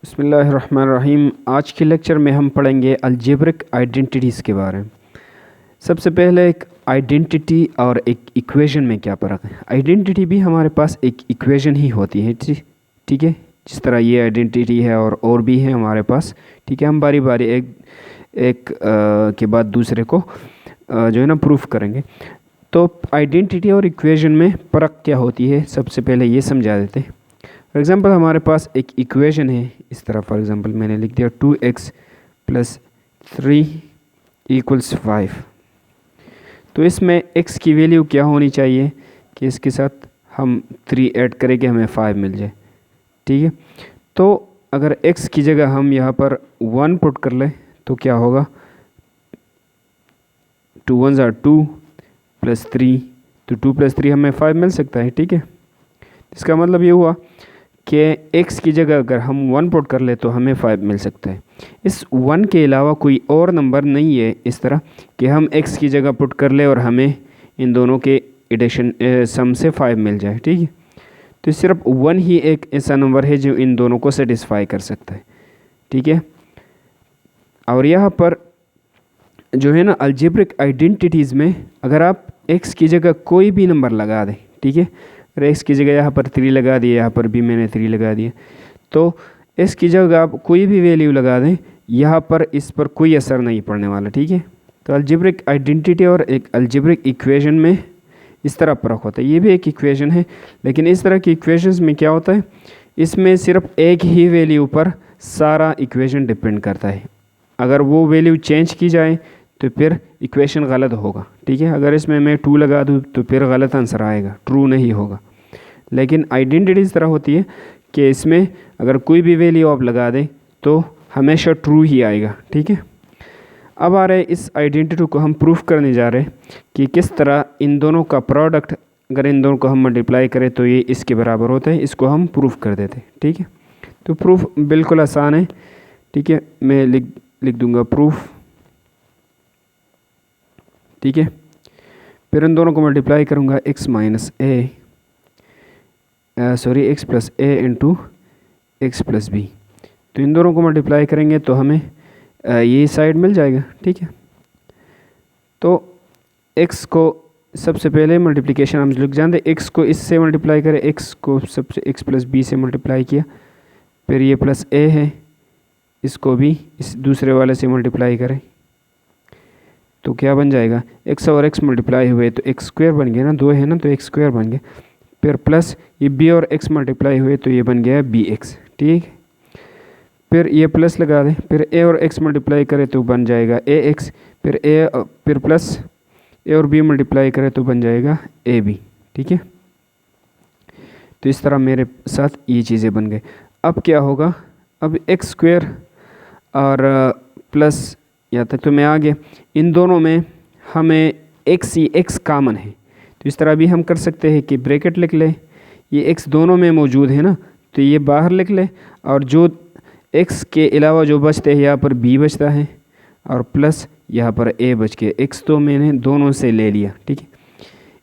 बिस्मिल्लाहिर्रहमानिर्रहीम। आज के लेक्चर में हम पढ़ेंगे अलजेब्रिक आइडेंटिटीज़ के बारे में। सबसे पहले एक आइडेंटिटी और एक इक्वेशन में क्या फ़र्क है। आइडेंटिटी भी हमारे पास एक इक्वेशन ही होती है, ठीक है। जिस तरह ये आइडेंटिटी है और भी है हमारे पास, ठीक है। हम बारी बारी एक के बाद दूसरे को जो है ना प्रूफ करेंगे। तो आइडेंटिटी और इक्वेशन में फ़र्क क्या होती है, सबसे पहले ये समझा देते हैं। फॉर एग्ज़ाम्पल हमारे पास एक इक्वेशन है इस तरह। फॉर एग्ज़ाम्पल मैंने लिख दिया 2x + 3 = 5। तो इसमें x की वैल्यू क्या होनी चाहिए कि इसके साथ हम 3 ऐड करें कि हमें 5 मिल जाए, ठीक है। तो अगर x की जगह हम यहाँ पर 1 पुट कर लें तो क्या होगा, 2 1 = 2 + 3, तो 2 + 3 हमें 5 मिल सकता है, ठीक है। इसका मतलब ये हुआ कि x की जगह अगर हम 1 पुट कर ले तो हमें 5 मिल सकता है। इस 1 के अलावा कोई और नंबर नहीं है इस तरह कि हम x की जगह पुट कर ले और हमें इन दोनों के एडिशन सम से 5 मिल जाए, ठीक है। तो सिर्फ 1 ही एक ऐसा नंबर है जो इन दोनों को सेटिस्फाई कर सकता है, ठीक है। और यहाँ पर जो है ना अलजेब्रिक आइडेंटिटीज़ में अगर आप x की जगह कोई भी नंबर लगा दें, ठीक है। अगर x की जगह यहाँ पर 3 लगा दिए, यहाँ पर भी मैंने 3 लगा दिए, तो x की जगह आप कोई भी वैल्यू लगा दें, यहाँ पर इस पर कोई असर नहीं पड़ने वाला, ठीक है। तो अलजेब्रिक आइडेंटिटी और एक अलजेब्रिक इक्वेशन में इस तरह फ़र्क होता है। ये भी एक इक्वेशन है, लेकिन इस तरह की इक्वेशंस में क्या होता है, इसमें सिर्फ एक ही वैल्यू पर सारा इक्वेशन डिपेंड करता है। अगर वो वैल्यू चेंज की जाए तो फिर इक्वेशन गलत होगा, ठीक है। अगर इसमें मैं 2 लगा दूँ तो फिर गलत आंसर आएगा, ट्रू नहीं होगा। लेकिन आइडेंटिटी इस तरह होती है कि इसमें अगर कोई भी वैल्यू आप लगा दें तो हमेशा ट्रू ही आएगा, ठीक है। अब आ रहे इस आइडेंटिटी को हम प्रूफ करने जा रहे हैं कि किस तरह इन दोनों का प्रोडक्ट, अगर इन दोनों को हम मल्टीप्लाई करें तो ये इसके बराबर होता है। इसको हम प्रूफ कर देते हैं, ठीक है। तो प्रूफ बिल्कुल आसान है, ठीक है। मैं लिख दूंगा प्रूफ, ठीक है। फिर इन दोनों को मल्टीप्लाई करूँगा x + a into x + b। तो इन दोनों को मल्टीप्लाई करेंगे तो हमें ये साइड मिल जाएगा, ठीक है। तो x को सबसे पहले मल्टीप्लिकेशन हम लिख जानते, x को इससे मल्टीप्लाई करें, x को सबसे x + b से मल्टीप्लाई किया, फिर ये प्लस a है, इसको भी इस दूसरे वाले से मल्टीप्लाई करें तो क्या बन जाएगा, x और x मल्टीप्लाई हुए तो x² बन गया ना, 2 है ना तो x² बन गया। फिर प्लस ये b और x मल्टीप्लाई हुए तो ये बन गया bx, ठीक। फिर ये प्लस लगा दें, फिर a और x मल्टीप्लाई करें तो बन जाएगा ax, फिर प्लस a और b मल्टीप्लाई करें तो बन जाएगा ab, ठीक है। तो इस तरह मेरे साथ ये चीज़ें बन गई। अब क्या होगा, अब x² और प्लस यहाँ तक तो मैं आ गया। इन दोनों में हमें x कामन है, तो इस तरह भी हम कर सकते हैं कि ब्रैकेट लिख ले, ये x दोनों में मौजूद है ना तो ये बाहर लिख ले, और जो x के अलावा जो बचते हैं यहाँ पर b बचता है और प्लस यहाँ पर a बच के, x तो मैंने दोनों से ले लिया, ठीक है।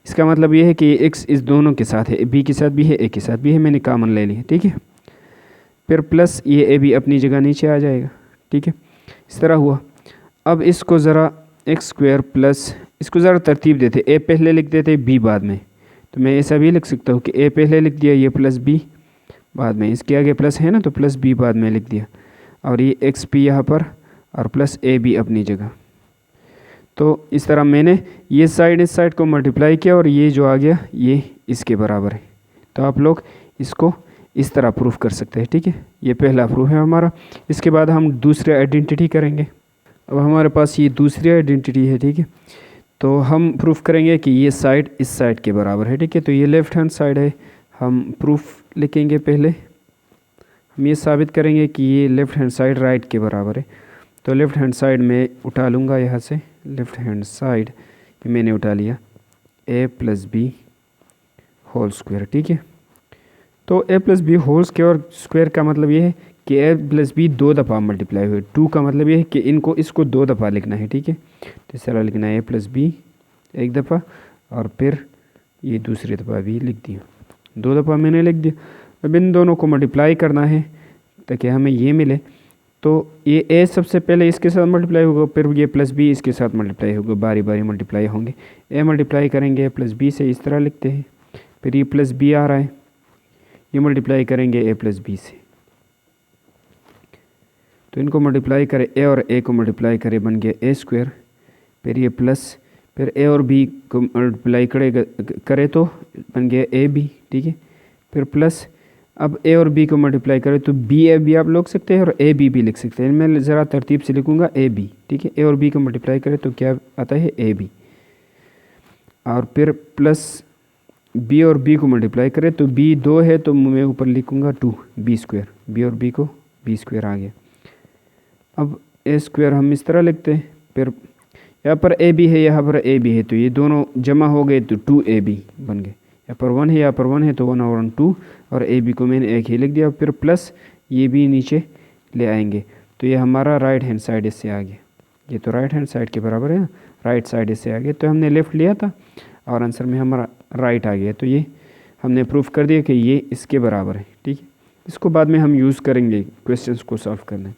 इसका मतलब ये है कि x इस दोनों के साथ है, b के साथ भी है, a के साथ भी है, मैंने कामन ले लिया, ठीक है। फिर प्लस ये a भी अपनी जगह नीचे आ जाएगा, ठीक है। इस तरह हुआ। अब इसको ज़रा x² प्लस, इसको ज़रा तरतीब देते, a पहले लिख देते b बाद में। तो मैं ऐसा भी लिख सकता हूँ कि a पहले लिख दिया, ये प्लस b बाद में, इसके आगे प्लस है ना तो प्लस b बाद में लिख दिया, और ये xp यहाँ पर और प्लस ab अपनी जगह। तो इस तरह मैंने ये साइड इस साइड को मल्टीप्लाई किया और ये जो आ गया ये इसके बराबर है। तो आप लोग इसको इस तरह प्रूफ कर सकते हैं, ठीक है। ये पहला प्रूफ है हमारा। इसके बाद हम दूसरी आइडेंटिटी करेंगे। अब हमारे पास ये दूसरी आइडेंटिटी है, ठीक है। तो हम प्रूफ करेंगे कि ये साइड इस साइड के बराबर है, ठीक है। तो ये लेफ़्ट हैंड साइड है, हम प्रूफ लिखेंगे। पहले हम ये साबित करेंगे कि ये लेफ़्ट हैंड साइड राइट के बराबर है। तो लेफ़्ट हैंड साइड में उठा लूँगा यहाँ से, लेफ़्ट हैंड साइड मैंने उठा लिया a + b होल स्क्वायर, ठीक है। तो a + b होल स्क्वायर का मतलब ये है कि a + b 2 दफ़ा मल्टीप्लाई हुए। 2 का मतलब ये है कि इसको 2 दफ़ा लिखना है, ठीक है। तो इस तरह लिखना है a + b एक दफ़ा और फिर ये दूसरी दफ़ा भी लिख दिया, 2 दफ़ा मैंने लिख दिया। अब इन दोनों को मल्टीप्लाई करना है ताकि हमें ये मिले। तो ये ए सबसे पहले इसके साथ मल्टीप्लाई होगा, फिर ये प्लस बी इसके साथ मल्टीप्लाई होगा, बारी बारी मल्टीप्लाई होंगे। ए मल्टीप्लाई करेंगे प्लस बी से, इस तरह लिखते हैं। फिर ये प्लस बी आ रहा है, ये मल्टीप्लाई करेंगे ए प्लस बी से, तो इनको मल्टीप्लाई करें, ए और ए को मल्टीप्लाई करें, बन गया ए स्क्वायर। फिर ये प्लस, फिर ए और बी को मल्टीप्लाई करे तो बन गया ए बी, ठीक है। फिर प्लस, अब ए और बी को मल्टीप्लाई करें तो बी ए बी आप लिख सकते हैं और ए बी भी लिख सकते हैं। मैं ज़रा तरतीब से लिखूंगा ए बी, ठीक है। ए और बी को मल्टीप्लाई करें तो क्या आता है, ए बी। और फिर प्लस बी और बी को मल्टीप्लाई करें तो बी 2 है तो मैं ऊपर लिखूंगा 2 बी स्क्वायर, बी और बी को बी स्क्वायर आ गया। अब ए स्क्वायर हम इस तरह लिखते हैं। फिर यहाँ पर ए बी है, यहाँ पर ए बी है, तो ये दोनों जमा हो गए तो 2 ए बी बन गए। यहाँ पर 1 है, यहाँ पर 1 है, तो 1 और 1 2, और ए बी को मैंने एक ही लिख दिया। फिर प्लस ये भी नीचे ले आएंगे, तो ये हमारा राइट हैंड साइड इससे आ गया। ये तो राइट हैंड साइड के बराबर है ना, राइट साइड इससे आ गया। तो हमने लेफ़्ट लिया था और आंसर में हमारा राइट आ गया। तो ये हमने प्रूफ कर दिया कि ये इसके बराबर है, ठीक है। इसको बाद में हम यूज़ करेंगे क्वेश्चंस को सॉल्व करने।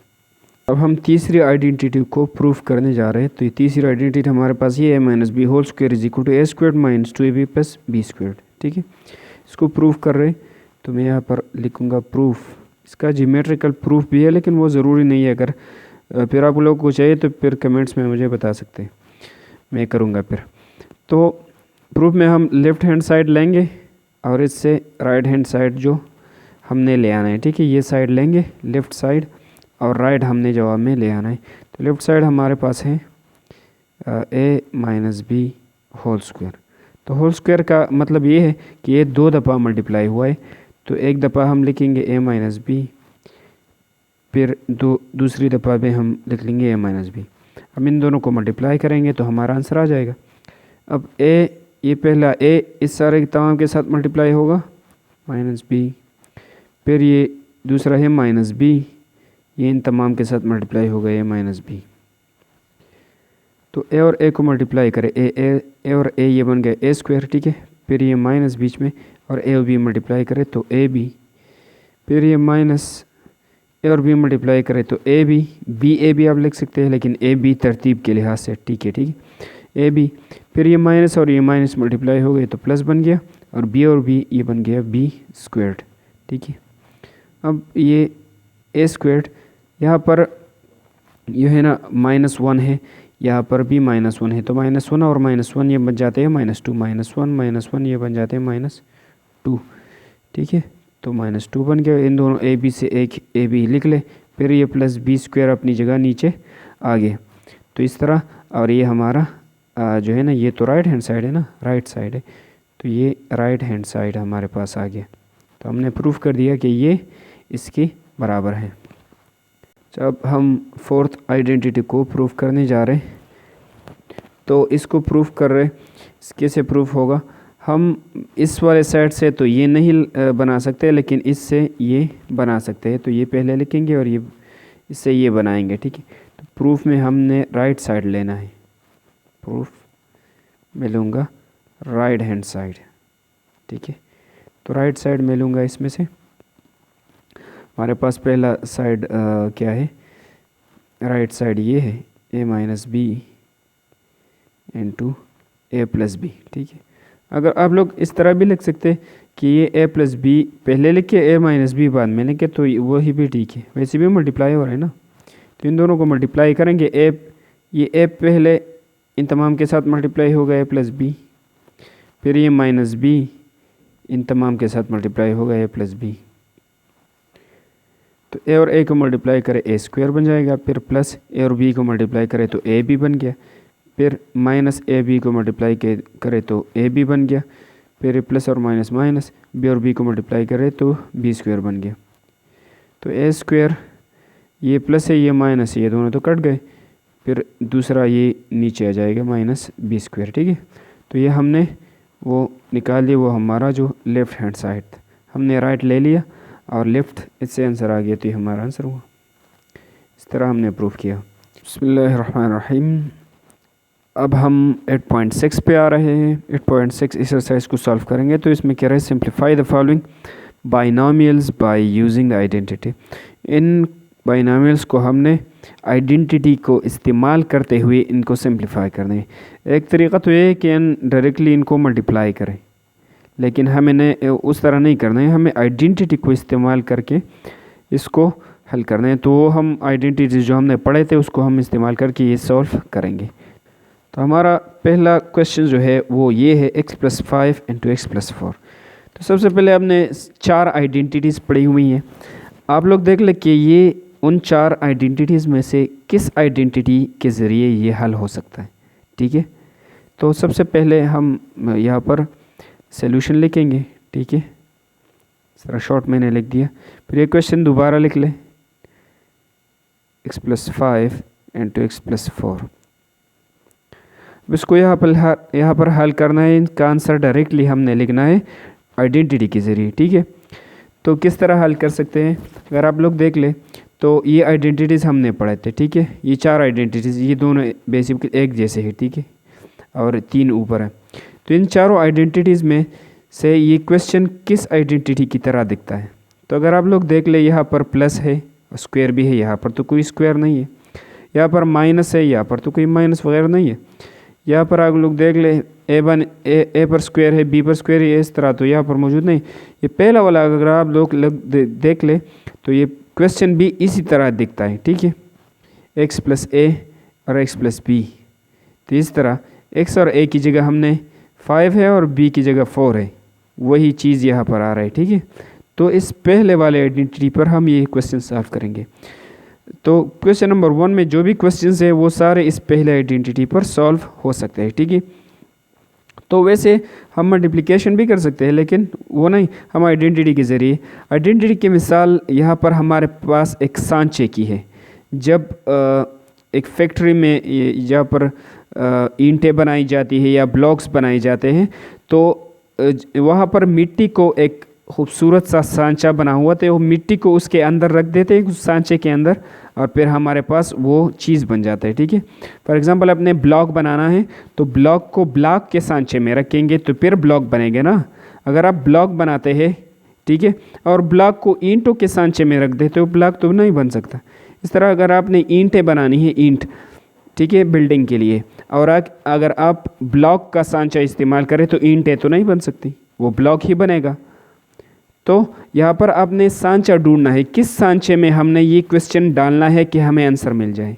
अब हम तीसरी आइडेंटिटी को प्रूफ करने जा रहे हैं। तो ये तीसरी आइडेंटिटी हमारे पास ये है, minus B whole square is equal to A square minus 2ab plus B square, ठीक है। इसको प्रूफ कर रहे हैं, तो मैं यहाँ पर लिखूँगा प्रूफ। इसका जियोमेट्रिकल प्रूफ भी है, लेकिन वो ज़रूरी नहीं है। अगर फिर आप लोगों को चाहिए तो फिर कमेंट्स में मुझे बता सकते हैं, मैं करूँगा फिर। तो प्रूफ में हम लेफ़्ट हैंड साइड लेंगे और इससे राइट हैंड साइड जो हमने ले आना है, ठीक है। ये साइड लेंगे लेफ़्ट साइड, और राइट हमने जवाब में ले आना है। तो लेफ़्ट साइड हमारे पास है ए माइनस बी होल स्क्वायर। तो होल स्क्वायर का मतलब ये है कि ये 2 दफ़ा मल्टीप्लाई हुआ है, तो एक दफ़ा हम लिखेंगे ए माइनस बी, फिर दूसरी दफ़ा में हम लिख लेंगे ए माइनस बी। हम इन दोनों को मल्टीप्लाई करेंगे तो हमारा आंसर आ जाएगा। अब ए, ये पहला ए इस सारे तमाम के साथ मल्टीप्लाई होगा, माइनस बी। फिर ये दूसरा है माइनस बी, ये इन तमाम के साथ मल्टीप्लाई हो गए माइनस बी। तो ए और ए को मल्टीप्लाई करें, ए और ए ये बन गए ए स्क्वायर, ठीक है। फिर ये माइनस बीच में, और ए और बी मल्टीप्लाई करें तो ए बी। फिर ये माइनस ए और बी मल्टीप्लाई करें तो A B, B A B आप लिख सकते हैं, लेकिन ए बी तरतीब के लिहाज से ठीक है, ठीक है, ए बी। फिर ये माइनस और ये माइनस मल्टीप्लाई हो गए तो प्लस बन गया, और बी और बी ये बन गया बी स्क्वायर्ड, ठीक है। अब ये ए स्क्वायर्ड, यहाँ पर ये है ना -1 है, यहाँ पर भी -1 है, तो -1 और -1 ये बन जाते हैं -2, -1 ये बन जाते हैं -2, ठीक है। तो -2 बन गया। इन दोनों ए बी से एक ए बी लिख ले, फिर ये प्लस बी स्क्वायर अपनी जगह नीचे आ गया। तो इस तरह, और ये हमारा जो है ना, ये तो राइट हैंड साइड है ना, राइट साइड है, तो ये राइट हैंड साइड हमारे पास आ गया। तो हमने प्रूफ कर दिया कि ये इसके बराबर है। जब हम फोर्थ आइडेंटिटी को प्रूफ करने जा रहे हैं, तो इसको प्रूफ कर रहे, कैसे प्रूफ होगा, हम इस वाले साइड से तो ये नहीं बना सकते, लेकिन इससे ये बना सकते हैं। तो ये पहले लिखेंगे और ये इससे ये बनाएंगे, ठीक है। तो प्रूफ में हमने राइट साइड लेना है, प्रूफ में लूँगा राइट हैंड साइड, ठीक है। तो राइट साइड में लूँगा, इसमें से हमारे पास पहला साइड क्या है, राइट साइड ये है ए माइनस बी इंटू ए प्लस बी, ठीक है। अगर आप लोग इस तरह भी लिख सकते हैं कि ये ए प्लस बी पहले लिखे, ए माइनस बी बाद में लिखे, तो वही भी ठीक है। वैसे भी मल्टीप्लाई हो रहा है ना, तो इन दोनों को मल्टीप्लाई करेंगे। ये ए पहले इन तमाम के साथ मल्टीप्लाई होगा ए प्लस बी, फिर ये माइनस बी इन तमाम के साथ मल्टीप्लाई होगा ए प्लस बी। तो ए और ए को मल्टीप्लाई करें ए स्क्वायर बन जाएगा, फिर प्लस ए और बी को मल्टीप्लाई करें तो ए बी बन गया, फिर माइनस ए बी को मल्टीप्लाई करें तो ए बी बन गया, फिर प्लस और माइनस माइनस, बी और बी को मल्टीप्लाई करें तो बी स्क्वायर बन गया। तो ए स्क्वायर, ये प्लस है ये माइनस है, ये दोनों तो कट गए, फिर दूसरा ये नीचे आ जाएगा माइनस बी स्क्वायर, ठीक है। तो ये हमने वो निकाल लिया, वो हमारा जो लेफ़्ट हैंड साइड था। हमने राइट ले लिया और लेफ़्ट इससे आंसर आ गया, तो ये हमारा आंसर हुआ। इस तरह हमने प्रूफ किया। बिस्मिल्लाहिर्रहमानिर्रहीम। अब हम 8.6 पे आ रहे हैं। 8.6 एक्सरसाइज को सॉल्व करेंगे। तो इसमें कह रहे हैं simplify the following binomials by using identity. In binomials को हमने आइडेंटिटी को इस्तेमाल करते हुए इनको सिंप्लीफाई करना है। एक तरीक़ा तो ये है कि डायरेक्टली इनको मल्टीप्लाई करें, लेकिन हमें उस तरह नहीं करना है, हमें आइडेंटिटी को इस्तेमाल करके इसको हल करना है। तो हम आइडेंटिटी जो हमने पढ़े थे उसको हम इस्तेमाल करके ये सॉल्व करेंगे। तो हमारा पहला क्वेश्चन जो है वो ये है x+5 इंटू x+4। तो सबसे पहले हमने 4 आइडेंटिटीज़ पढ़ी हुई हैं। आप लोग देख लें कि ये उन 4 आइडेंटिटीज़ में से किस आइडेंटिटी के ज़रिए ये हल हो सकता है। ठीक है, तो सबसे पहले हम यहाँ पर सॉल्यूशन लिखेंगे। ठीक है, ज़रा शॉर्ट मैंने लिख दिया। फिर ये क्वेश्चन दोबारा लिख लें, x+5 इंटू x+4। अब इसको यहाँ पर हल करना है। इनका आंसर डायरेक्टली हमने लिखना है आइडेंटिटी के ज़रिए। ठीक है, तो किस तरह हल कर सकते हैं, अगर आप लोग देख लें तो ये आइडेंटिटीज़ हमने पढ़े थे। ठीक है, ये 4 आइडेंटिटीज़, ये दोनों बेसिकली एक जैसे है। ठीक है, और 3 ऊपर है। तो इन चारों आइडेंटिटीज़ में से ये क्वेश्चन किस आइडेंटिटी की तरह दिखता है। तो अगर आप लोग देख ले, यहाँ पर प्लस है, स्क्वायर भी है, यहाँ पर तो कोई स्क्वायर नहीं है। यहाँ पर माइनस है, यहाँ पर तो कोई माइनस वगैरह नहीं है। यहाँ पर आप लोग देख ले, ए पर स्क्वायर है, बी पर स्क्वायर है, इस तरह तो यहाँ पर मौजूद नहीं। ये पहला वाला अगर आप लोग देख ले तो ये क्वेश्चन भी इसी तरह दिखता है। ठीक है, x+a और x+b। तो इस तरह x और a की जगह हमने 5 है और b की जगह 4 है, वही चीज़ यहाँ पर आ रहा है। ठीक है, तो इस पहले वाले आइडेंटिटी पर हम ये क्वेश्चन सॉल्व करेंगे। तो क्वेश्चन नंबर 1 में जो भी क्वेश्चंस है वो सारे इस पहले आइडेंटिटी पर सॉल्व हो सकते हैं। ठीक है, तो वैसे हम मल्टीप्लिकेशन भी कर सकते हैं, लेकिन वो नहीं, हम आइडेंटिटी के ज़रिए। आइडेंटिटी की मिसाल यहाँ पर हमारे पास एक सांचे की है। जब एक फैक्ट्री में यहाँ पर ईंटें बनाई जाती है या ब्लॉक्स बनाए जाते हैं, तो वहाँ पर मिट्टी को एक खूबसूरत सा सांचा बना हुआ था, वो मिट्टी को उसके अंदर रख देते हैं, उस सांचे के अंदर, और फिर हमारे पास वो चीज़ बन जाता है। ठीक है, फॉर एग्जांपल अपने ब्लॉक बनाना है तो ब्लॉक को ब्लॉक के सांचे में रखेंगे तो फिर ब्लॉक बनेंगे ना। अगर आप ब्लॉक बनाते हैं, ठीक है, और ब्लॉक को ईंटों के सांचे में रख देते हो, ब्लॉक तो नहीं बन सकता। इस तरह अगर आपने ईंटें बनानी है, ईंट, ठीक है, बिल्डिंग के लिए, और अगर आप ब्लॉक का सांचा इस्तेमाल करें तो ईंटें तो नहीं बन सकती, वो ब्लॉक ही बनेगा। तो यहाँ पर आपने सांचा ढूंढना है, किस सांचे में हमने ये क्वेश्चन डालना है कि हमें आंसर मिल जाए।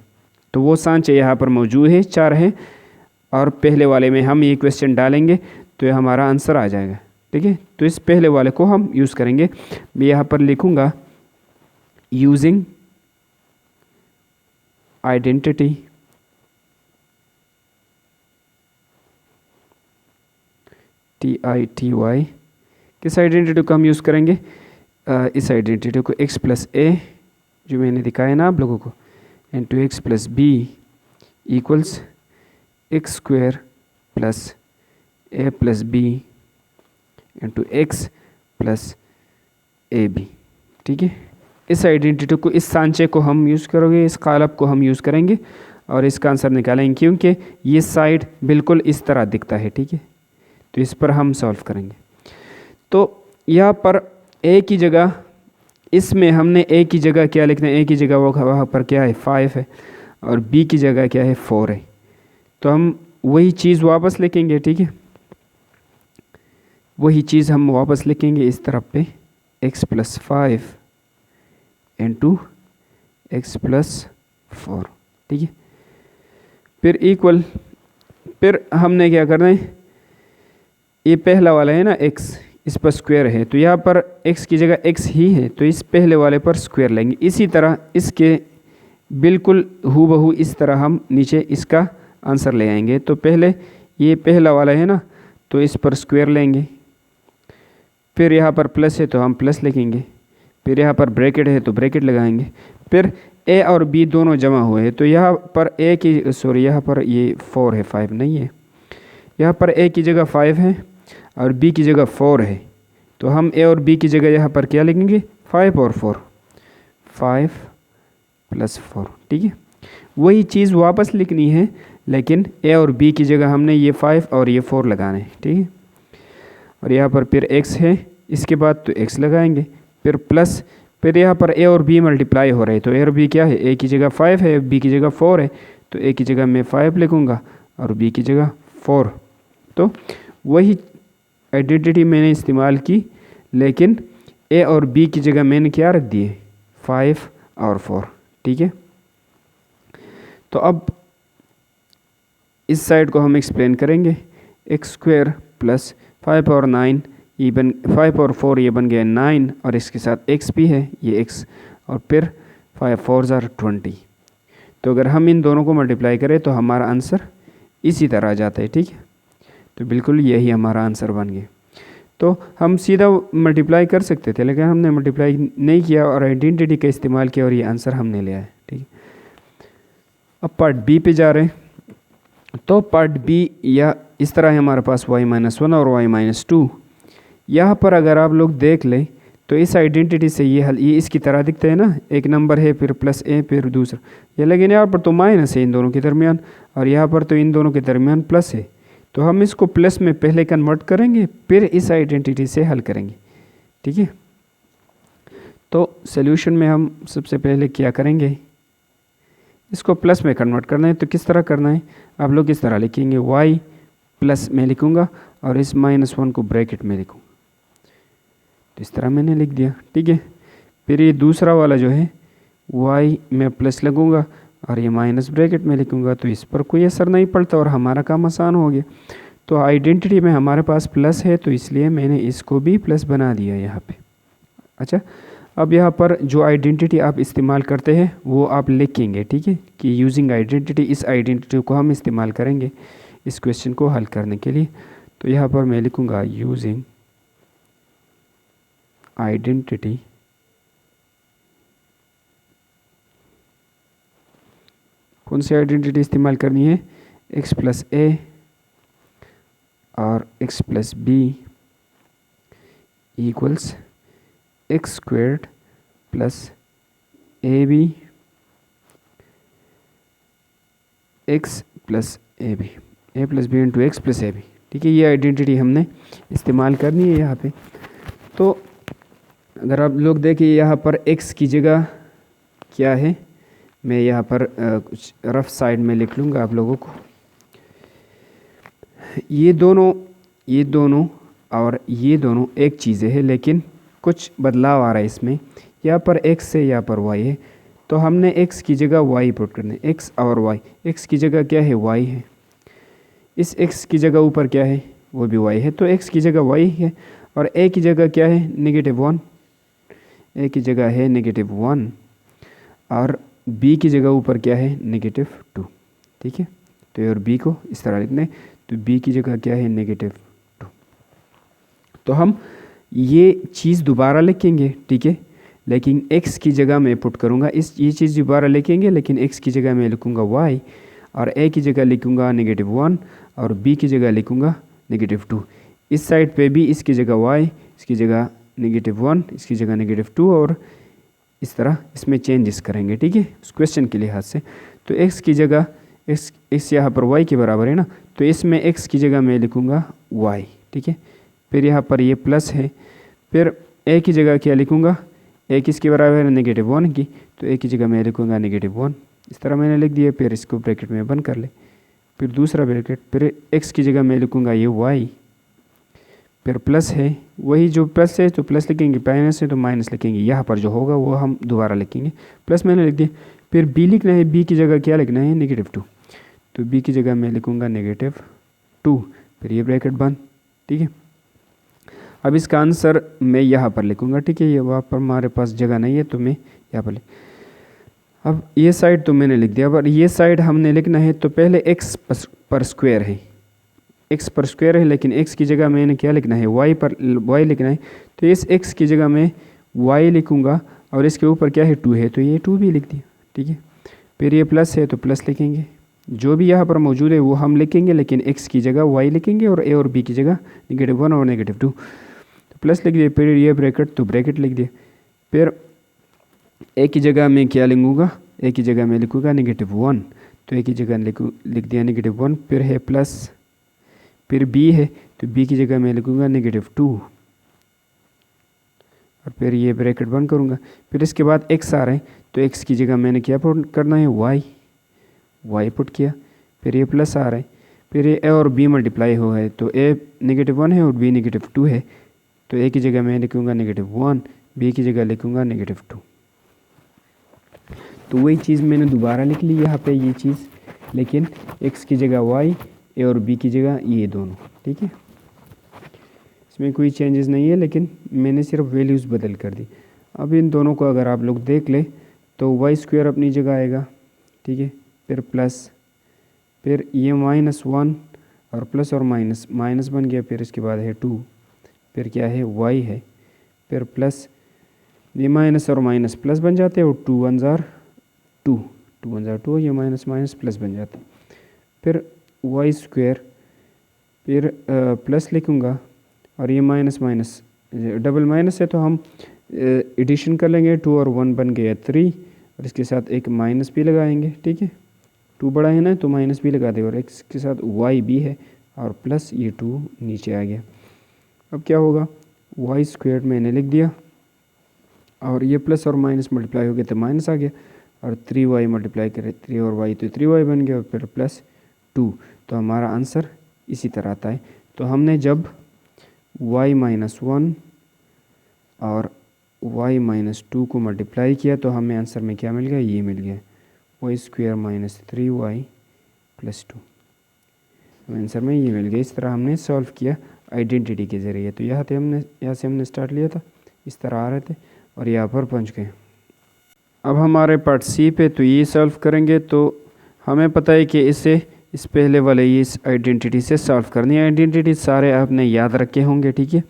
तो वो सांचे यहाँ पर मौजूद है, 4 है, और पहले वाले में हम ये क्वेश्चन डालेंगे तो ये हमारा आंसर आ जाएगा। ठीक है, तो इस पहले वाले को हम यूज़ करेंगे। मैं यहाँ पर लिखूँगा यूजिंग आइडेंटिटी TITY। किस आइडेंटिटी को हम यूज़ करेंगे, इस आइडेंटिटी को x+a जो मैंने दिखाया ना आप लोगों को, into x+b equals x² plus a+b into x plus ab। ठीक है, इस आइडेंटिटी को, इस सांचे को हम यूज़ करोगे, इस कालब को हम यूज़ करेंगे और इसका आंसर निकालेंगे, क्योंकि ये साइड बिल्कुल इस तरह दिखता है। ठीक है, तो इस पर हम सॉल्व करेंगे। तो यहाँ पर a की जगह, इसमें हमने a की जगह क्या लिखना है, a की जगह वहाँ पर क्या है, 5 है, और b की जगह क्या है, 4 है। तो हम वही चीज़ वापस लिखेंगे। ठीक है, वही चीज़ हम वापस लिखेंगे इस तरफ पे, x+5 इंटू x+4। ठीक है, फिर इक्वल, फिर हमने क्या करना है, ये पहला वाला है ना x, इस पर स्क्वायर है, तो यहाँ पर x की जगह x ही है, तो इस पहले वाले पर स्क्वायर लेंगे। इसी तरह इसके बिल्कुल हूबहू इस तरह हम नीचे इसका आंसर ले आएंगे। तो पहले ये पहला वाला है ना, तो इस पर स्क्वायर लेंगे, फिर यहाँ पर प्लस है तो हम प्लस लिखेंगे, फिर यहाँ पर ब्रैकेट है तो ब्रैकेट लगाएंगे, फिर a और b दोनों जमा हुए हैं, तो यहाँ पर a की, सॉरी यहाँ पर ये 4 है, 5 नहीं है, यहाँ पर a की जगह 5 है और b की जगह 4 है, तो हम a और b की जगह यहाँ पर क्या लिखेंगे, 5 और 4, 5 + 4। ठीक है, वही चीज़ वापस लिखनी है, लेकिन a और b की जगह हमने ये 5 और ये 4 लगाना है। ठीक है, और यहाँ पर फिर x है इसके बाद तो x लगाएंगे, फिर प्लस, फिर यहाँ पर a और b मल्टीप्लाई हो रहे हैं, तो a और b क्या है, a की जगह 5 है, b की जगह 4 है, तो a की जगह मैं 5 लिखूँगा और b की जगह 4। तो वही आइडेंटिटी मैंने इस्तेमाल की, लेकिन a और b की जगह मैंने क्या रख दिए, 5 और 4। ठीक है, तो अब इस साइड को हम एक्सप्लेन करेंगे। एक्स स्क्वायर प्लस 5 और 9 ये 5 और 4 ये बन गया 9, और इसके साथ x भी है, ये x, और फिर 5 4 आर 20। तो अगर हम इन दोनों को मल्टीप्लाई करें तो हमारा आंसर इसी तरह आ जाता है। ठीक है, तो बिल्कुल यही हमारा आंसर बन गया। तो हम सीधा मल्टीप्लाई कर सकते थे, लेकिन हमने मल्टीप्लाई नहीं किया और आइडेंटिटी का इस्तेमाल किया और ये आंसर हमने लिया है। ठीक है, अब पार्ट बी पे जा रहे हैं। तो पार्ट बी या इस तरह है हमारे पास y-1 और y-2। यहाँ पर अगर आप लोग देख लें तो इस आइडेंटिटी से ये इसकी तरह दिखता है ना, एक नंबर है फिर प्लस a फिर दूसरा ये, लेकिन यहाँ पर तो माइनस है इन दोनों के दरमियान, और यहाँ पर तो इन दोनों के दरमियान प्लस है। तो हम इसको प्लस में पहले कन्वर्ट करेंगे, फिर इस आइडेंटिटी से हल करेंगे। ठीक है, तो सॉल्यूशन में हम सबसे पहले क्या करेंगे, इसको प्लस में कन्वर्ट करना है। तो किस तरह करना है, आप लोग किस तरह लिखेंगे, y प्लस में लिखूँगा और इस -1 को ब्रैकेट में लिखूँगा, तो इस तरह मैंने लिख दिया। ठीक है, फिर ये दूसरा वाला जो है y में प्लस लगूँगा और ये माइनस ब्रैकेट में लिखूँगा, तो इस पर कोई असर नहीं पड़ता और हमारा काम आसान हो गया। तो आइडेंटिटी में हमारे पास प्लस है, तो इसलिए मैंने इसको भी प्लस बना दिया यहाँ पे। अच्छा, अब यहाँ पर जो आइडेंटिटी आप इस्तेमाल करते हैं वो आप लिखेंगे। ठीक है, कि यूजिंग आइडेंटिटी, इस आइडेंटिटी को हम इस्तेमाल करेंगे इस क्वेश्चन को हल करने के लिए। तो यहाँ पर मैं लिखूँगा यूजिंग आइडेंटिटी कौन सी आइडेंटिटी इस्तेमाल करनी है, x प्लस ए और x plus B equals x squared plus A B x plus A B, A plus B into x plus A B. ठीक है, ये आइडेंटिटी हमने इस्तेमाल करनी है यहाँ पे। तो अगर आप लोग देखिए यहाँ पर x की जगह क्या है, मैं यहाँ पर कुछ रफ साइड में लिख लूँगा आप लोगों को। ये दोनों और ये दोनों एक चीज़ें हैं, लेकिन कुछ बदलाव आ रहा है इसमें। यहाँ पर x है, यहाँ पर y है, तो हमने x की जगह y पुट करना है, x और y। x की जगह क्या है, y है, इस x की जगह ऊपर क्या है, वो भी y है, तो x की जगह y है, और a की जगह क्या है, -1, a की जगह है -1, और b की जगह ऊपर क्या है, -2। ठीक है, तो और b को इस तरह लिखना है, तो b की जगह क्या है, -2। तो हम ये चीज़ दोबारा लिखेंगे। ठीक है, लेकिन x की जगह मैं पुट करूँगा, ये चीज़ दोबारा लिखेंगे, लेकिन x की जगह मैं लिखूँगा y, और a की जगह लिखूँगा -1, और b की जगह लिखूँगा -2। इस साइड पे भी इसकी जगह y, इसकी जगह -1, इसकी जगह -2, और इस तरह इसमें चेंजेस करेंगे। ठीक है, उस क्वेश्चन के लिहाज से। तो x की जगह x यहाँ पर y के बराबर है ना, तो इसमें x की जगह मैं लिखूँगा y। ठीक है, फिर यहाँ पर ये प्लस है, फिर a की जगह क्या लिखूँगा, a किसके बराबर है, -1 की, तो a की जगह मैं लिखूँगा -1। इस तरह मैंने लिख दिया, फिर इसको ब्रैकेट में बंद कर ले, फिर दूसरा ब्रैकेट, फिर x की जगह मैं लिखूँगा ये y, फिर प्लस है, वही जो प्लस है तो प्लस लिखेंगे, माइनस है तो माइनस लिखेंगे, यहाँ पर जो होगा वो हम दोबारा लिखेंगे। प्लस मैंने लिख दिया, फिर b लिखना है, b की जगह क्या लिखना है, -2, तो b की जगह मैं लिखूँगा -2, फिर ये ब्रैकेट बंद। ठीक है, अब इसका आंसर मैं यहाँ पर लिखूँगा। ठीक है, ये वहाँ पर हमारे पास जगह नहीं है, तो मैं यहाँ पर अब ये साइड तो मैंने लिख दिया, अब ये साइड हमने लिखना है, तो पहले x पर स्क्वायर है, x पर स्क्वायर है, लेकिन x की जगह मैंने क्या लिखना है, y लिखना है, तो इस x की जगह मैं y लिखूँगा, और इसके ऊपर क्या है, 2 है, तो ये 2 भी लिख दिया। ठीक है, फिर ये प्लस है तो प्लस लिखेंगे, जो भी यहाँ पर मौजूद है वो हम लिखेंगे, लेकिन x की जगह y लिखेंगे, और a और b की जगह -1 और -2, तो प्लस लिख दिया, फिर ये ब्रैकेट तो ब्रैकेट लिख दिया, फिर a की जगह मैं क्या लिखूँगा, a की जगह मैं लिखूँगा -1, तो a की जगह लिख दिया -1, फिर है प्लस, फिर b है तो b की जगह मैं लिखूँगा -2, और फिर ये ब्रैकेट बंद करूँगा। फिर इसके बाद x आ रहा है तो x की जगह मैंने क्या पुट करना है, y पुट किया। फिर ये प्लस आ रहा है, फिर ये a और b मल्टीप्लाई हो है तो a -1 है और b -2 है, तो a की जगह मैं लिखूँगा -1, b की जगह लिखूँगा -2। तो वही चीज़ मैंने दोबारा लिख ली यहाँ पे ये चीज़, लेकिन x की जगह y, a और b की जगह ये दोनों, ठीक है। इसमें कोई चेंजेस नहीं है, लेकिन मैंने सिर्फ वैल्यूज़ बदल कर दी। अब इन दोनों को अगर आप लोग देख ले तो y² अपनी जगह आएगा, ठीक है। फिर प्लस, फिर ये -1 और प्लस और माइनस, माइनस बन गया। फिर इसके बाद है 2, फिर क्या है y है, फिर प्लस, ये माइनस और माइनस प्लस बन जाते हैं और 2 1 जार 2, 2 1 जार 2, ये माइनस माइनस प्लस बन जाता है। फिर y², फिर प्लस लिखूँगा और ये माइनस माइनस डबल माइनस है तो हम एडिशन कर लेंगे, 2 और 1 बन गया 3 और इसके साथ एक माइनस भी लगाएंगे, ठीक है। 2 बड़ा है ना तो माइनस भी लगा दे, और x के साथ y भी है और प्लस ये 2 नीचे आ गया। अब क्या होगा, y² मैंने लिख दिया और ये प्लस और माइनस मल्टीप्लाई हो गया तो माइनस आ गया, और 3y मल्टीप्लाई करें 3 और y तो 3y बन गया और फिर प्लस 2। तो हमारा आंसर इसी तरह आता है। तो हमने जब y -1 और y -2 को मल्टीप्लाई किया तो हमें आंसर में क्या मिल गया, ये मिल गया y² - 3y + 2। आंसर में ये मिल गया। इस तरह हमने सॉल्व किया आइडेंटिटी के ज़रिए। तो यहाँ से हमने स्टार्ट लिया था, इस तरह आ रहे थे और यहाँ पर पहुँच गए। अब हमारे पार्ट सी पे तो ये सॉल्व करेंगे। तो हमें पता है कि इस पहले वाले ये इस आइडेंटिटी से सॉल्व करनी है। आइडेंटिटी सारे आपने याद रखे होंगे, ठीक है।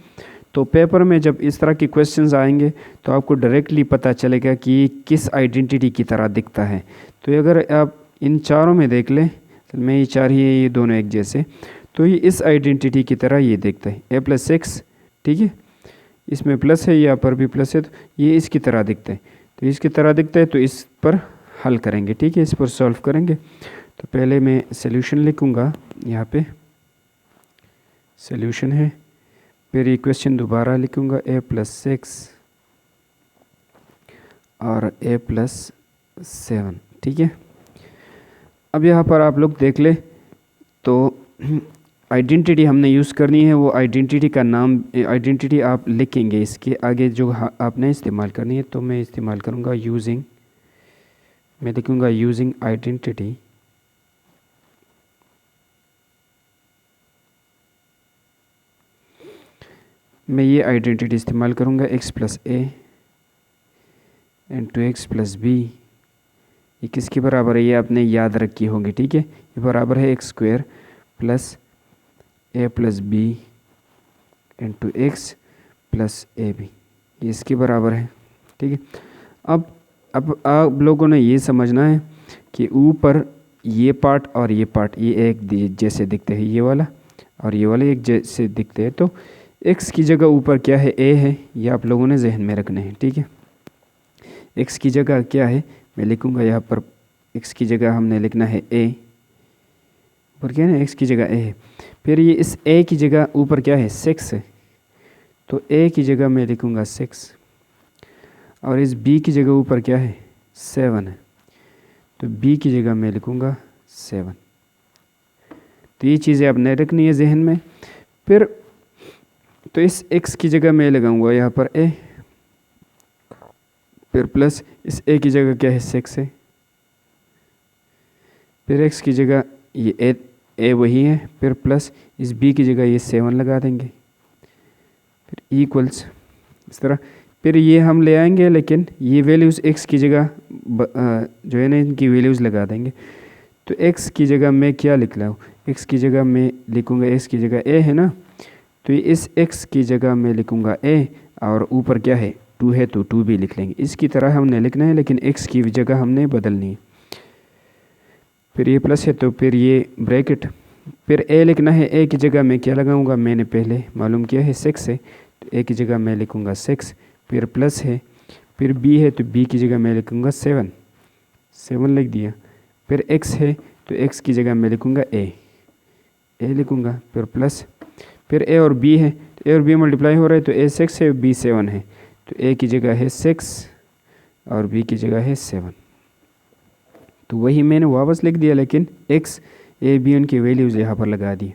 तो पेपर में जब इस तरह के क्वेश्चंस आएंगे तो आपको डायरेक्टली पता चलेगा कि किस आइडेंटिटी की तरह दिखता है। तो अगर आप इन चारों में देख लें, में ये चार ही है, ये दोनों एक जैसे, तो ये इस आइडेंटिटी की तरह ये दिखता है, a + x, ठीक है। इसमें प्लस है, यहाँ पर भी प्लस है, तो ये इसकी तरह दिखता है। तो इसकी तरह दिखता है तो इस पर हल करेंगे, ठीक है, इस पर सॉल्व करेंगे। तो पहले मैं सॉल्यूशन लिखूँगा, यहाँ पे सॉल्यूशन है, फिर ये क्वेश्चन दोबारा लिखूँगा a + x और a + 7, ठीक है। अब यहाँ पर आप लोग देख ले तो आइडेंटिटी हमने यूज़ करनी है, वो आइडेंटिटी का नाम, आइडेंटिटी आप लिखेंगे, इसके आगे जो आपने इस्तेमाल करनी है। तो मैं इस्तेमाल करूँगा यूजिंग, मैं लिखूँगा यूजिंग आइडेंटिटी, मैं ये आइडेंटिटी इस्तेमाल करूँगा x + a × x + b। ये किसके बराबर है, ये आपने याद रखी होगी, ठीक है। ये बराबर है x² + a + b × x + ab, ये इसके बराबर है, ठीक है। अब आप लोगों ने ये समझना है कि ऊपर ये पार्ट और ये पार्ट ये एक जैसे दिखते हैं, ये वाला और ये वाला एक जैसे दिखते हैं। तो x की जगह ऊपर क्या है, a है, ये आप लोगों ने जहन में रखना है, ठीक है। x की जगह क्या है, मैं लिखूँगा यहाँ पर x की जगह हमने लिखना है a, ऊपर क्या है ना, x की जगह a है। फिर ये इस a की जगह ऊपर क्या है, 6 है, तो a की जगह मैं लिखूँगा 6, और इस b की जगह ऊपर क्या है, 7 है, तो b की जगह मैं लिखूँगा 7। तो ये चीज़ें आपने रखनी है जहन में। फिर तो इस x की जगह मैं लगाऊंगा यहाँ पर a, फिर प्लस इस a की जगह क्या है, 6 है, फिर x की जगह ये a वही है, फिर प्लस इस b की जगह ये 7 लगा देंगे, फिर इक्वल्स इस तरह। फिर ये हम ले आएंगे, लेकिन ये वैल्यूज़ x की जगह जो है ना, इनकी वैल्यूज़ लगा देंगे। तो x की जगह मैं क्या लिख रहा हूँ, x की जगह मैं लिखूँगा, x की जगह a है ना, तो ये इस x की जगह मैं लिखूँगा a, और ऊपर क्या है, 2 है, तो 2 भी लिख लेंगे। इसकी तरह हमने लिखना है, लेकिन x की जगह हमने बदलनी है। फिर ये प्लस है तो फिर ये ब्रैकेट, फिर a लिखना है, a की जगह मैं क्या लगाऊंगा, मैंने पहले मालूम किया है 6 है, तो a की जगह मैं लिखूँगा 6, फिर प्लस है, फिर b है तो b की जगह मैं लिखूँगा 7 लिख दिया। फिर x है तो x की जगह मैं लिखूँगा a लिखूँगा, फिर प्लस, फिर a और b है, तो a और b मल्टीप्लाई हो रहा है, तो a 6 है, b 7 है, तो ए की जगह है 6 और बी की जगह है 7। तो वही मैंने वापस लिख दिया, लेकिन एक्स ए बी उनकी वैल्यूज़ यहाँ पर लगा दी।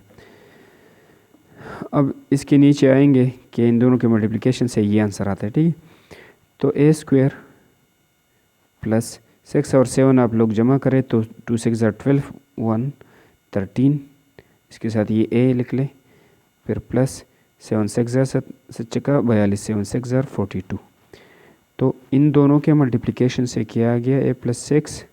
अब इसके नीचे आएंगे कि इन दोनों के मल्टीप्लिकेशन से ये आंसर आता है, ठीक है। तो ए स्क्वायर प्लस 6 और 7 आप लोग जमा करें तो 2 6 12 1 13, इसके साथ ये ए लिख ले, फिर प्लस 7 6 7 42 7 6 42। तो इन दोनों के मल्टीप्लिकेशन से किया आ गया a + 6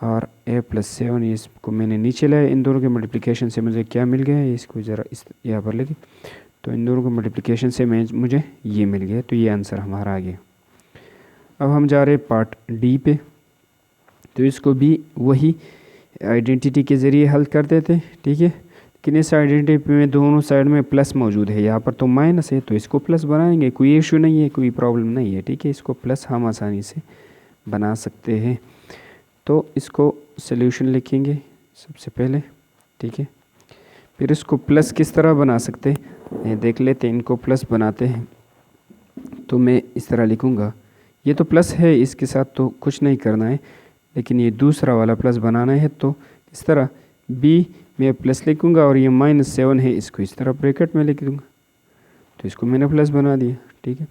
और a + 7, इसको मैंने नीचे लाया। इन दोनों के मल्टीप्लिकेशन से मुझे क्या मिल गया है, इसको ज़रा इस यहाँ पर लिखे। तो इन दोनों के मल्टीप्लिकेशन से मुझे ये मिल गया, तो ये आंसर हमारा आ गया। अब हम जा रहे पार्ट डी पे। तो इसको भी वही आइडेंटिटी के ज़रिए हल कर देते, ठीक है। लेकिन इस आइडेंटिटी में दोनों साइड में प्लस मौजूद है, यहाँ पर तो माइनस है, तो इसको प्लस बनाएंगे, कोई इशू नहीं है, कोई प्रॉब्लम नहीं है, ठीक है। इसको प्लस हम आसानी से बना सकते हैं। तो इसको सॉल्यूशन लिखेंगे सबसे पहले, ठीक है। फिर इसको प्लस किस तरह बना सकते हैं देख लेते हैं। इनको प्लस बनाते हैं तो मैं इस तरह लिखूँगा, ये तो प्लस है, इसके साथ तो कुछ नहीं करना है, लेकिन ये दूसरा वाला प्लस बनाना है। तो इस तरह बी में प्लस लिखूँगा और ये -7 है, इसको इस तरह ब्रैकेट में लिख दूँगा। तो इसको मैंने प्लस बना दिया, ठीक है।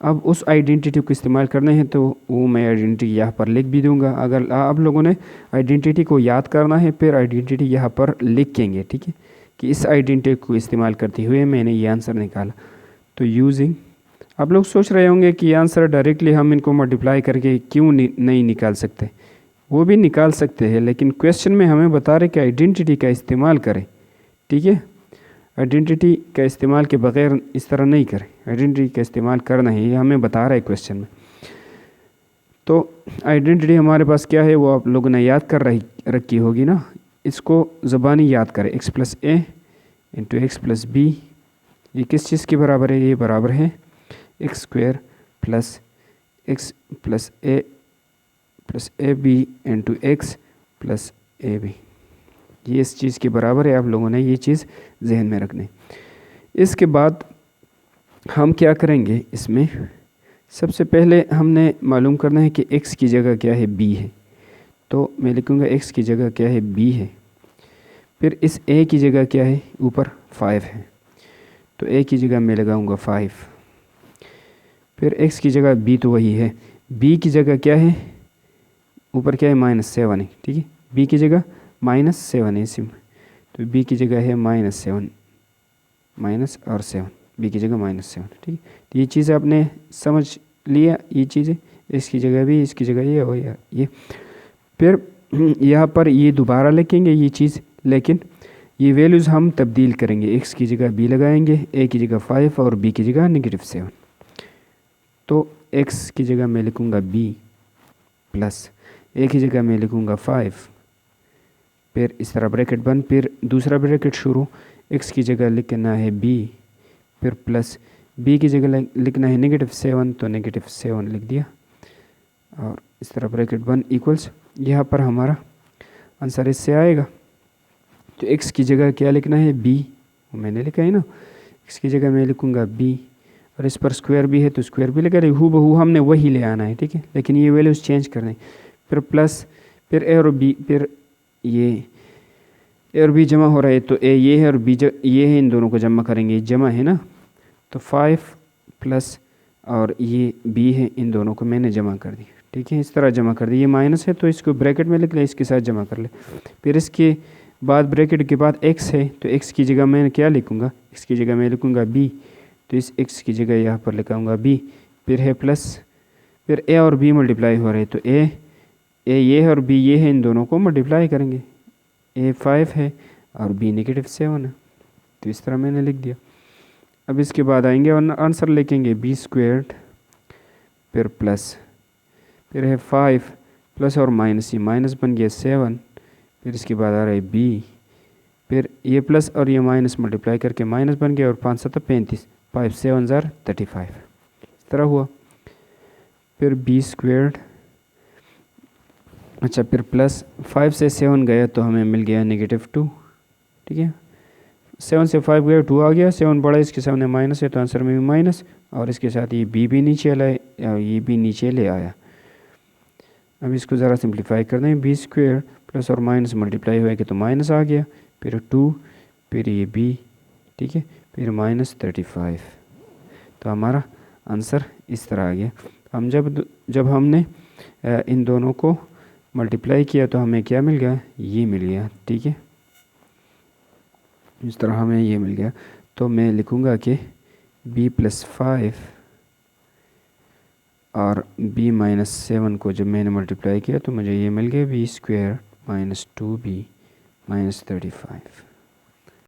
अब उस आइडेंटिटी को इस्तेमाल करना है तो वो मैं आइडेंटिटी यहाँ पर लिख भी दूँगा। अगर आप लोगों ने आइडेंटिटी को याद करना है, फिर आइडेंटिटी यहाँ पर लिखेंगे, ठीक है, कि इस आइडेंटिटी को इस्तेमाल करते हुए मैंने ये आंसर निकाला। तो यूजिंग, आप लोग सोच रहे होंगे कि आंसर डायरेक्टली हम इनको मल्टीप्लाई करके क्यों नहीं निकाल सकते। वो भी निकाल सकते हैं, लेकिन क्वेश्चन में हमें बता रहे कि आइडेंटिटी का इस्तेमाल करें, ठीक है। आइडेंटिटी का इस्तेमाल के बगैर इस तरह नहीं करें, आइडेंटिटी का इस्तेमाल करना है, ये हमें बता रहा है क्वेश्चन में। तो आइडेंटिटी हमारे पास क्या है वो आप लोगों ने याद कर रखी होगी ना। इसको ज़बानी याद करें, x + a × x + b, ये किस चीज़ के बराबर है, ये बराबर है x² + x + a + ab × x + ab। ये इस चीज़ के बराबर है, आप लोगों ने ये चीज़ जहन में रखनी। इसके बाद हम क्या करेंगे, इसमें सबसे पहले हमने मालूम करना है कि x की जगह क्या है, b है। तो मैं लिखूँगा x की जगह क्या है, b है। फिर इस a की जगह क्या है, ऊपर 5 है, तो a की जगह मैं लगाऊंगा 5। फिर x की जगह b तो वही है, b की जगह क्या है, ऊपर क्या है, -7 है, ठीक है। b की जगह -7 है इसी में, तो b की जगह है -7, माइनस और 7, b की जगह -7, ठीक है। तो ये चीज़ें आपने समझ लिया, ये चीज़ें, इसकी जगह भी, इसकी जगह ये और ये। फिर यहाँ पर ये दोबारा लिखेंगे ये चीज़, लेकिन ये वैल्यूज़ हम तब्दील करेंगे, x की जगह b लगाएंगे, a की जगह 5 और b की जगह -7। तो x की जगह मैं लिखूँगा b प्लस a की जगह मैं लिखूँगा 5, फिर इस तरह ब्रैकेट बंद, फिर दूसरा ब्रैकेट शुरू, x की जगह लिखना है b, फिर प्लस b की जगह लिखना है -7, तो -7 लिख दिया, और इस तरह ब्रैकेट बंद इक्वल्स, यहाँ पर हमारा आंसर इससे आएगा। तो x की जगह क्या लिखना है, b, मैंने लिखा है ना, x की जगह मैं लिखूँगा b, और इस पर स्क्वायर भी है तो स्क्वायर भी लगा रही, हूबहू हमने वही ले आना है, ठीक है। लेकिन ये वैल्यूज़ चेंज करने, फिर प्लस, फिर a और b, फिर ये a और b जमा हो रहा है, तो a ये है और b ये है, इन दोनों को जमा करेंगे, जमा है ना, तो 5 प्लस और ये b है, इन दोनों को मैंने जमा कर दिया, ठीक है। इस तरह जमा कर दिया, ये माइनस है तो इसको ब्रैकेट में लिख ले, इसके साथ जमा कर ले। फिर इसके बाद ब्रैकेट के बाद x है, तो x की जगह मैं क्या लिखूँगा, x की जगह मैं लिखूँगा b, तो इस x की जगह यहाँ पर लिखाऊँगा b, फिर है प्लस, फिर a और b मल्टीप्लाई हो रहे हैं, तो a ये है और b ये है, इन दोनों को मल्टीप्लाई करेंगे, a 5 है और b -7 है, तो इस तरह मैंने लिख दिया। अब इसके बाद आएंगे और आंसर लिखेंगे b², फिर प्लस, फिर है 5 प्लस और माइनस, ये माइनस बन गया 7, फिर इसके बाद आ रहा है b, फिर ये प्लस और ये माइनस मल्टीप्लाई करके माइनस बन गया, और 5 7 35, 5 7 35, इस तरह हुआ। फिर b², अच्छा, फिर प्लस 5 से 7 गया तो हमें मिल गया -2, ठीक है। 7 से 5 गया 2 आ गया, 7 बड़ा इसके सामने माइनस है तो आंसर में भी माइनस, और इसके साथ ये बी भी नीचे लाए, ये भी नीचे ले आया। अब इसको ज़रा सिंप्लीफाई कर दें, बी स्क्वेयर प्लस और माइनस मल्टीप्लाई हुआ कि तो माइनस आ गया, फिर 2, फिर ये बी, ठीक है, फिर -35। तो हमारा आंसर इस तरह आ गया। हम जब हमने इन दोनों को मल्टीप्लाई किया तो हमें क्या मिल गया, ये मिल गया, ठीक है, इस तरह हमें ये मिल गया। तो मैं लिखूँगा कि b+5 और b-7 को जब मैंने मल्टीप्लाई किया तो मुझे ये मिल गया b² - 2b - 35।